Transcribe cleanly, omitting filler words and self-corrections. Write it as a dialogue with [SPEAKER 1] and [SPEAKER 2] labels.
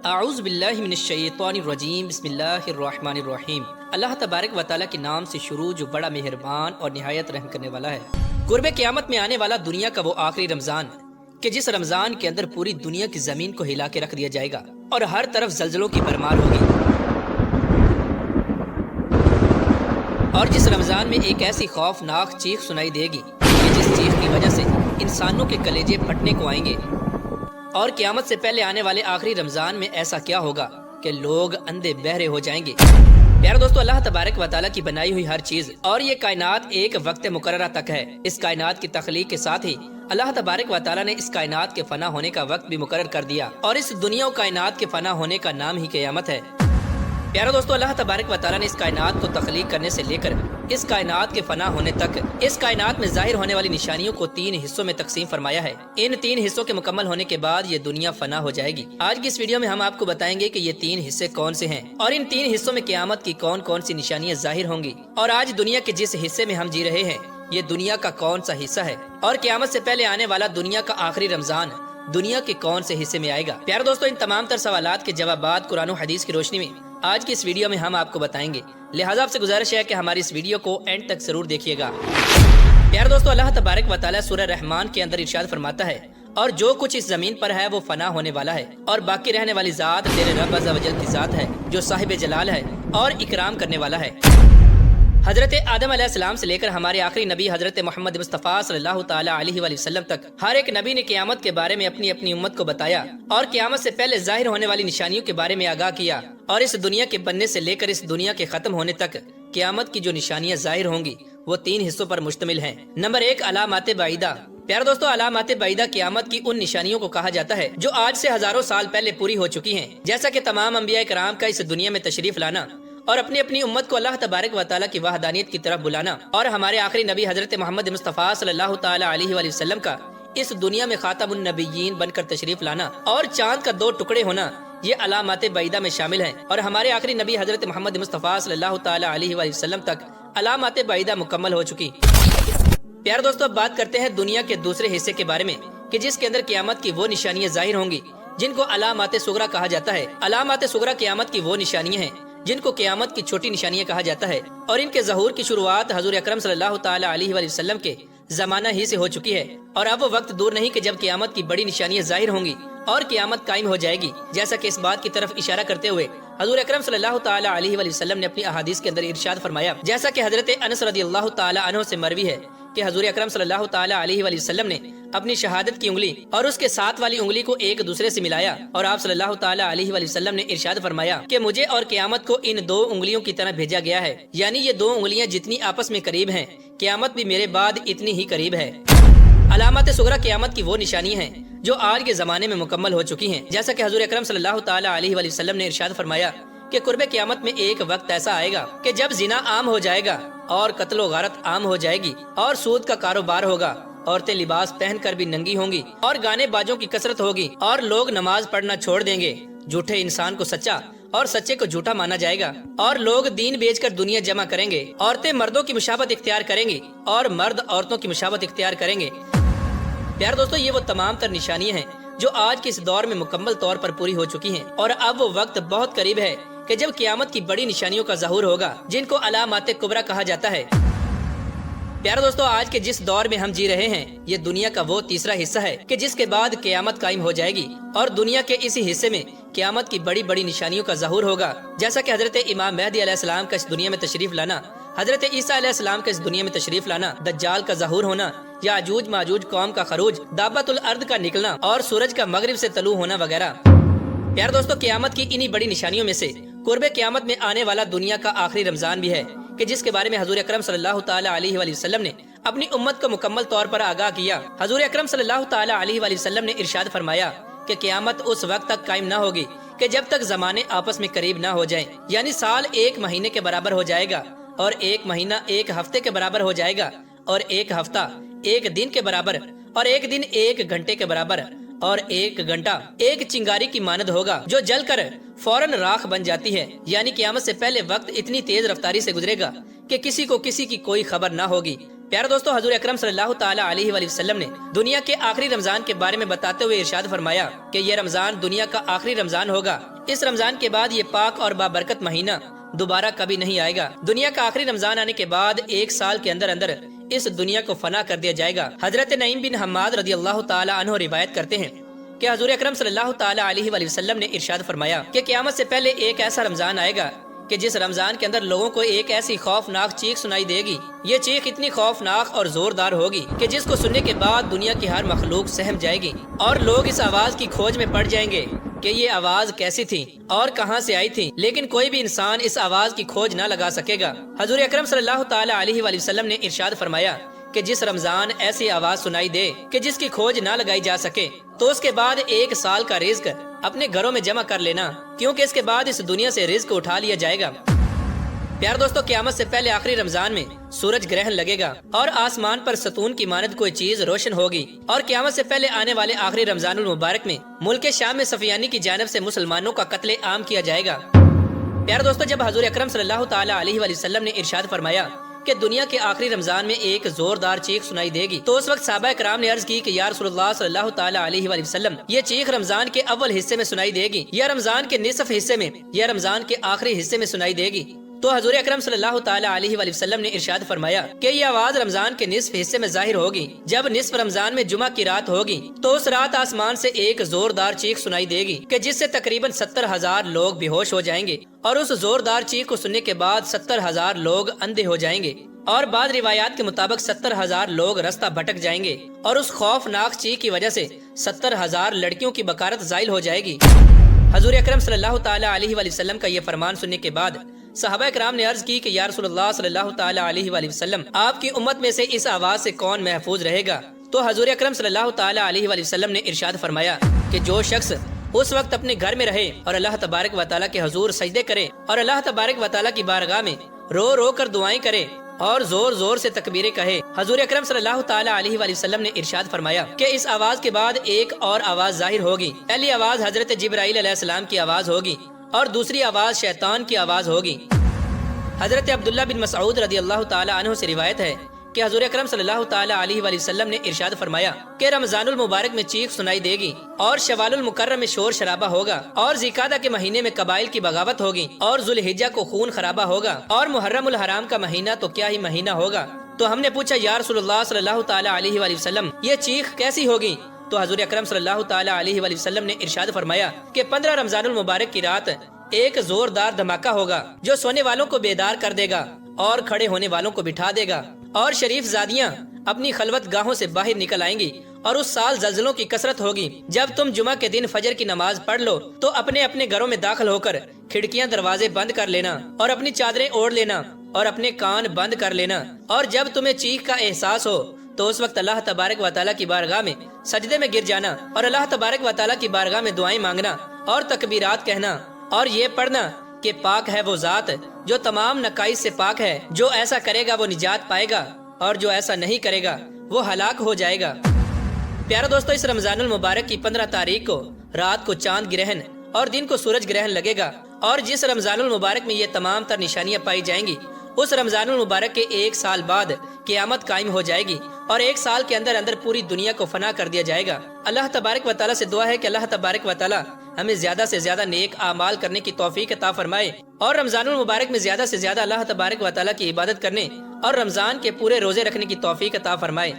[SPEAKER 1] اعوذ باللہ من الشیطان الرجیم بسم اللہ الرحمن الرحیم۔ اللہ تبارک و تعالیٰ کے نام سے شروع جو بڑا مہربان اور نہایت رحم کرنے والا ہے۔ قرب قیامت میں آنے والا دنیا کا وہ آخری رمضان کہ جس رمضان کے اندر پوری دنیا کی زمین کو ہلا کے رکھ دیا جائے گا اور ہر طرف زلزلوں کی بھرمار ہوگی، اور جس رمضان میں ایک ایسی خوفناک چیخ سنائی دے گی کہ جس چیخ کی وجہ سے انسانوں کے کلیجے پھٹنے کو آئیں گے۔ اور قیامت سے پہلے آنے والے آخری رمضان میں ایسا کیا ہوگا کہ لوگ اندھے بہرے ہو جائیں گے۔ پیارے دوستو، اللہ تبارک و تعالیٰ کی بنائی ہوئی ہر چیز اور یہ کائنات ایک وقت مقررہ تک ہے۔ اس کائنات کی تخلیق کے ساتھ ہی اللہ تبارک و تعالیٰ نے اس کائنات کے فنا ہونے کا وقت بھی مقرر کر دیا، اور اس دنیا و کائنات کے فنا ہونے کا نام ہی قیامت ہے۔ پیارے دوستو، اللہ تبارک و تعالیٰ نے اس کائنات کو تخلیق کرنے سے لے کر اس کائنات کے فنا ہونے تک اس کائنات میں ظاہر ہونے والی نشانیوں کو 3 حصوں میں تقسیم فرمایا ہے۔ ان 3 حصوں کے مکمل ہونے کے بعد یہ دنیا فنا ہو جائے گی۔ آج کی اس ویڈیو میں ہم آپ کو بتائیں گے کہ یہ 3 حصے کون سے ہیں اور ان 3 حصوں میں قیامت کی کون کون سی نشانیاں ظاہر ہوں گی، اور آج دنیا کے جس حصے میں ہم جی رہے ہیں یہ دنیا کا کون سا حصہ ہے، اور قیامت سے پہلے آنے والا دنیا کا آخری رمضان دنیا کے کون سے حصے میں آئے گا۔ پیارے دوستو، ان تمام تر سوالات کے جوابات قرآن و حدیث کی روشنی میں آج کی اس ویڈیو میں ہم آپ کو بتائیں گے، لہٰذا آپ سے گزارش ہے کہ ہماری اس ویڈیو کو اینڈ تک ضرور دیکھیے گا۔ پیارے دوستو، اللہ تبارک و تعالیٰ سورہ رحمان کے اندر ارشاد فرماتا ہے، اور جو کچھ اس زمین پر ہے وہ فنا ہونے والا ہے، اور باقی رہنے والی ذات تیرے رب عز و جل کی ذات ہے جو صاحب جلال ہے اور اکرام کرنے والا ہے۔ حضرت آدم علیہ السلام سے لے کر ہمارے آخری نبی حضرت محمد مصطفیٰ صلی اللہ تعالیٰ علیہ وآلہ وسلم تک ہر ایک نبی نے قیامت کے بارے میں اپنی اپنی امت کو بتایا اور قیامت سے پہلے ظاہر ہونے والی نشانیوں کے بارے میں آگاہ کیا، اور اس دنیا کے بننے سے لے کر اس دنیا کے ختم ہونے تک قیامت کی جو نشانیاں ظاہر ہوں گی وہ 3 حصوں پر مشتمل ہیں۔ نمبر 1، علامات بعیدہ۔ پیارے دوستو، علامات بعیدہ قیامت کی ان نشانیوں کو کہا جاتا ہے جو آج سے ہزاروں سال پہلے پوری ہو چکی ہیں، جیسا کہ تمام انبیاء کرام کا اس دنیا میں تشریف لانا اور اپنی اپنی امت کو اللہ تبارک و تعالیٰ کی وحدانیت کی طرف بلانا، اور ہمارے آخری نبی حضرت محمد مصطفیٰ صلی اللہ تعالیٰ علیہ وآلہ وسلم کا اس دنیا میں خاتم النبیین بن کر تشریف لانا اور چاند کا 2 ٹکڑے ہونا، یہ علامات بعیدہ میں شامل ہیں، اور ہمارے آخری نبی حضرت محمد مصطفیٰ صلی اللہ تعالیٰ علیہ وآلہ وسلم تک علامات بعیدہ مکمل ہو چکی۔ پیارے دوستو، اب بات کرتے ہیں دنیا کے دوسرے حصے کے بارے میں کہ جس کے اندر قیامت کی وہ نشانیاں ظاہر ہوں گی جن کو علامات صغریٰ کہا جاتا ہے۔ علامات صغریٰ قیامت کی وہ نشانیاں ہیں جن کو قیامت کی چھوٹی نشانیاں کہا جاتا ہے، اور ان کے ظہور کی شروعات حضور اکرم صلی اللہ تعالیٰ علیہ وآلہ وسلم کے زمانہ ہی سے ہو چکی ہے، اور اب وہ وقت دور نہیں کہ جب قیامت کی بڑی نشانیاں ظاہر ہوں گی اور قیامت قائم ہو جائے گی، جیسا کہ اس بات کی طرف اشارہ کرتے ہوئے حضور اکرم صلی اللہ تعالیٰ علیہ وآلہ وسلم نے اپنی احادیث کے اندر ارشاد فرمایا، جیسا کہ حضرت انس رضی اللہ تعالیٰ عنہ سے مروی ہے کہ حضور اکرم صلی اللہ تعالیٰ علیہ وآلہ وسلم نے اپنی شہادت کی انگلی اور اس کے ساتھ والی انگلی کو ایک دوسرے سے ملایا، اور آپ صلی اللہ تعالیٰ علیہ وآلہ وسلم نے ارشاد فرمایا کہ مجھے اور قیامت کو ان 2 انگلیوں کی طرح بھیجا گیا ہے، یعنی یہ 2 انگلیاں جتنی آپس میں قریب ہیں قیامت بھی میرے بعد اتنی ہی قریب ہے۔ علامات صغریٰ قیامت کی وہ نشانیاں ہیں جو آج کے زمانے میں مکمل ہو چکی ہیں، جیسا کہ حضور اکرم صلی اللہ تعالیٰ علیہ وآلہ وسلم نے ارشاد فرمایا کہ قرب قیامت میں ایک وقت ایسا آئے گا کہ جب زنا عام ہو جائے گا اور قتل و غارت عام ہو جائے گی اور سود کا کاروبار ہوگا، عورتیں لباس پہن کر بھی ننگی ہوں گی اور گانے باجوں کی کثرت ہوگی، اور لوگ نماز پڑھنا چھوڑ دیں گے، جھوٹے انسان کو سچا اور سچے کو جھوٹا مانا جائے گا، اور لوگ دین بیچ کر دنیا جمع کریں گے، عورتیں مردوں کی مشابہت اختیار کریں گی اور مرد عورتوں کی مشابہت اختیار کریں گے۔ پیارے دوستو، یہ وہ تمام تر نشانیاں ہیں جو آج کے اس دور میں مکمل طور پر پوری ہو چکی ہیں، اور اب وہ وقت بہت قریب ہے کہ جب قیامت کی بڑی نشانیوں کا ظہور ہوگا جن کو علامات کبریٰ کہا جاتا ہے۔ پیارے دوستو، آج کے جس دور میں ہم جی رہے ہیں یہ دنیا کا وہ تیسرا حصہ ہے کہ جس کے بعد قیامت قائم ہو جائے گی، اور دنیا کے اسی حصے میں قیامت کی بڑی بڑی نشانیوں کا ظہور ہوگا، جیسا کہ حضرت امام مہدی علیہ السلام کا اس دنیا میں تشریف لانا، حضرت عیسیٰ علیہ السلام کا اس دنیا میں تشریف لانا، دجال کا ظہور ہونا، یاجوج ماجوج قوم کا خروج، دابت الارض کا نکلنا، اور سورج کا مغرب سے طلوع ہونا وغیرہ۔ پیارے دوستو، قیامت کی انہی بڑی نشانیوں میں سے قرب قیامت میں آنے والا دنیا کا آخری رمضان بھی ہے کہ جس کے بارے میں حضور اکرم صلی اللہ تعالیٰ علیہ وآلہ وسلم نے اپنی امت کو مکمل طور پر آگاہ کیا۔ حضور اکرم صلی اللہ تعالیٰ علیہ وآلہ وسلم نے ارشاد فرمایا کہ قیامت اس وقت تک قائم نہ ہوگی کہ جب تک زمانے آپس میں قریب نہ ہو جائیں، یعنی سال 1 مہینے کے برابر ہو جائے گا، اور 1 مہینہ 1 ہفتے کے برابر ہو جائے گا، اور 1 ہفتہ 1 دن کے برابر، اور 1 دن 1 گھنٹے کے برابر، اور 1 گھنٹہ 1 چنگاری کی مانند ہوگا جو جل کر فوراً راکھ بن جاتی ہے، یعنی قیامت سے پہلے وقت اتنی تیز رفتاری سے گزرے گا کہ کسی کو کسی کی کوئی خبر نہ ہوگی۔ پیارے دوستو، حضور اکرم صلی اللہ تعالیٰ علیہ وآلہ وسلم نے دنیا کے آخری رمضان کے بارے میں بتاتے ہوئے ارشاد فرمایا کہ یہ رمضان دنیا کا آخری رمضان ہوگا، اس رمضان کے بعد یہ پاک اور بابرکت مہینہ دوبارہ کبھی نہیں آئے گا۔ دنیا کا آخری رمضان آنے کے بعد 1 سال کے اندر اندر اس دنیا کو فنا کر دیا جائے گا۔ حضرت نعیم بن حماد رضی اللہ تعالی عنہ روایت کرتے ہیں کہ حضور اکرم صلی اللہ تعالی علیہ وآلہ وسلم نے ارشاد فرمایا کہ قیامت سے پہلے ایک ایسا رمضان آئے گا کہ جس رمضان کے اندر لوگوں کو ایک ایسی خوفناک چیخ سنائی دے گی، یہ چیخ اتنی خوفناک اور زوردار ہوگی کہ جس کو سننے کے بعد دنیا کی ہر مخلوق سہم جائے گی، اور لوگ اس آواز کی کھوج میں پڑ جائیں گے کہ یہ آواز کیسی تھی اور کہاں سے آئی تھی، لیکن کوئی بھی انسان اس آواز کی کھوج نہ لگا سکے گا۔ حضور اکرم صلی اللہ تعالی علیہ وآلہ وسلم نے ارشاد فرمایا کہ جس رمضان ایسی آواز سنائی دے کہ جس کی کھوج نہ لگائی جا سکے، تو اس کے بعد 1 سال کا رزق اپنے گھروں میں جمع کر لینا، کیونکہ اس کے بعد اس دنیا سے رزق اٹھا لیا جائے گا۔ پیار دوستو، قیامت سے پہلے آخری رمضان میں سورج گرہن لگے گا اور آسمان پر ستون کی مانند کوئی چیز روشن ہوگی، اور قیامت سے پہلے آنے والے آخری رمضان المبارک میں ملک شام میں سفیانی کی جانب سے مسلمانوں کا قتل عام کیا جائے گا۔ پیار دوستو، جب حضور اکرم صلی اللہ تعالی علیہ وآلہ وسلم نے ارشاد فرمایا کہ دنیا کے آخری رمضان میں ایک زوردار چیخ سنائی دے گی، تو اس وقت صحابہ کرام نے عرض کی کہ یا رسول اللہ صلی اللہ تعالی علیہ وآلہ وسلم، یہ چیخ رمضان کے اول حصے میں سنائی دے گی یا رمضان کے نصف حصے میں یا رمضان کے آخری حصے میں سنائی دے گی؟ تو حضور اکرم صلی اللہ تعالی علیہ وآلہ وسلم نے ارشاد فرمایا کہ یہ آواز رمضان کے نصف حصے میں ظاہر ہوگی۔ جب نصف رمضان میں جمعہ کی رات ہوگی تو اس رات آسمان سے ایک زوردار چیخ سنائی دے گی کہ جس سے تقریباً 70,000 لوگ بے ہوش ہو جائیں گے، اور اس زوردار چیخ کو سننے کے بعد 70,000 لوگ اندھے ہو جائیں گے، اور بعض روایات کے مطابق 70,000 لوگ رستہ بھٹک جائیں گے، اور اس خوفناک چیخ کی وجہ سے 70,000 لڑکیوں کی بکارت زائل ہو جائے گی۔ حضور اکرم صلی اللہ تعالی علیہ وآلہ وسلم کا یہ فرمان سننے کے بعد صحابہ کرام نے عرض کی کہ یا رسول اللہ صلی اللہ تعالی علیہ وآلہ وسلم، آپ کی امت میں سے اس آواز سے کون محفوظ رہے گا؟ تو حضور اکرم صلی اللہ تعالی علیہ وآلہ وسلم نے ارشاد فرمایا کہ جو شخص اس وقت اپنے گھر میں رہے اور اللہ تبارک و تعالیٰ کے حضور سجدے کرے اور اللہ تبارک و تعالیٰ کی بارگاہ میں رو رو کر دعائیں کرے اور زور زور سے تکبیریں کہے۔ حضور اکرم صلی اللہ تعالی علیہ وآلہ وسلم نے ارشاد فرمایا کہ اس آواز کے بعد ایک اور آواز ظاہر ہوگی۔ پہلی آواز حضرت جبرائیل علیہ السلام کی آواز ہوگی اور دوسری آواز شیطان کی آواز ہوگی۔ حضرت عبداللہ بن مسعود رضی اللہ تعالی عنہ سے روایت ہے کہ حضور اکرم صلی اللہ تعالی علیہ وآلہ وسلم نے ارشاد فرمایا کہ رمضان المبارک میں چیخ سنائی دے گی، اور شوال المکرم میں شور شرابہ ہوگا، اور ذیقعدہ کے مہینے میں قبائل کی بغاوت ہوگی، اور ذوالحجہ کو خون خرابہ ہوگا، اور محرم الحرام کا مہینہ تو کیا ہی مہینہ ہوگا۔ تو ہم نے پوچھا یا رسول اللہ صلی اللہ تعالی علیہ وآلہ وسلم، یہ چیخ کیسی ہوگی؟ تو حضور اکرم صلی اللہ تعالی علیہ وآلہ وسلم نے ارشاد فرمایا کہ 15 رمضان المبارک کی رات ایک زوردار دھماکہ ہوگا جو سونے والوں کو بیدار کر دے گا اور کھڑے ہونے والوں کو بٹھا دے گا، اور شریف زادیاں اپنی خلوت گاہوں سے باہر نکل آئیں گی، اور اس سال زلزلوں کی کثرت ہوگی۔ جب تم جمعہ کے دن فجر کی نماز پڑھ لو تو اپنے اپنے گھروں میں داخل ہو کر کھڑکیاں دروازے بند کر لینا، اور اپنی چادریں اوڑھ لینا، اور اپنے کان بند کر لینا، اور جب تمہیں چیخ کا احساس ہو تو اس وقت اللہ تبارک و تعالیٰ کی بارگاہ میں سجدے میں گر جانا، اور اللہ تبارک و تعالیٰ کی بارگاہ میں دعائیں مانگنا اور تکبیرات کہنا، اور یہ پڑھنا کہ پاک ہے وہ ذات جو تمام نقائص سے پاک ہے، جو ایسا کرے گا وہ نجات پائے گا، اور جو ایسا نہیں کرے گا وہ ہلاک ہو جائے گا۔ پیارا دوستو، اس رمضان المبارک کی 15 تاریخ کو رات کو چاند گرہن اور دن کو سورج گرہن لگے گا، اور جس رمضان المبارک میں یہ تمام تر نشانیاں پائی جائیں گی، اس رمضان المبارک کے 1 سال بعد قیامت قائم ہو جائے گی، اور 1 سال کے اندر اندر پوری دنیا کو فنا کر دیا جائے گا۔ اللہ تبارک و تعالیٰ سے دعا ہے کہ اللہ تبارک و تعالیٰ ہمیں زیادہ سے زیادہ نیک اعمال کرنے کی توفیق عطا فرمائے، اور رمضان المبارک میں زیادہ سے زیادہ اللہ تبارک و تعالیٰ کی عبادت کرنے اور رمضان کے پورے روزے رکھنے کی توفیق عطا فرمائے۔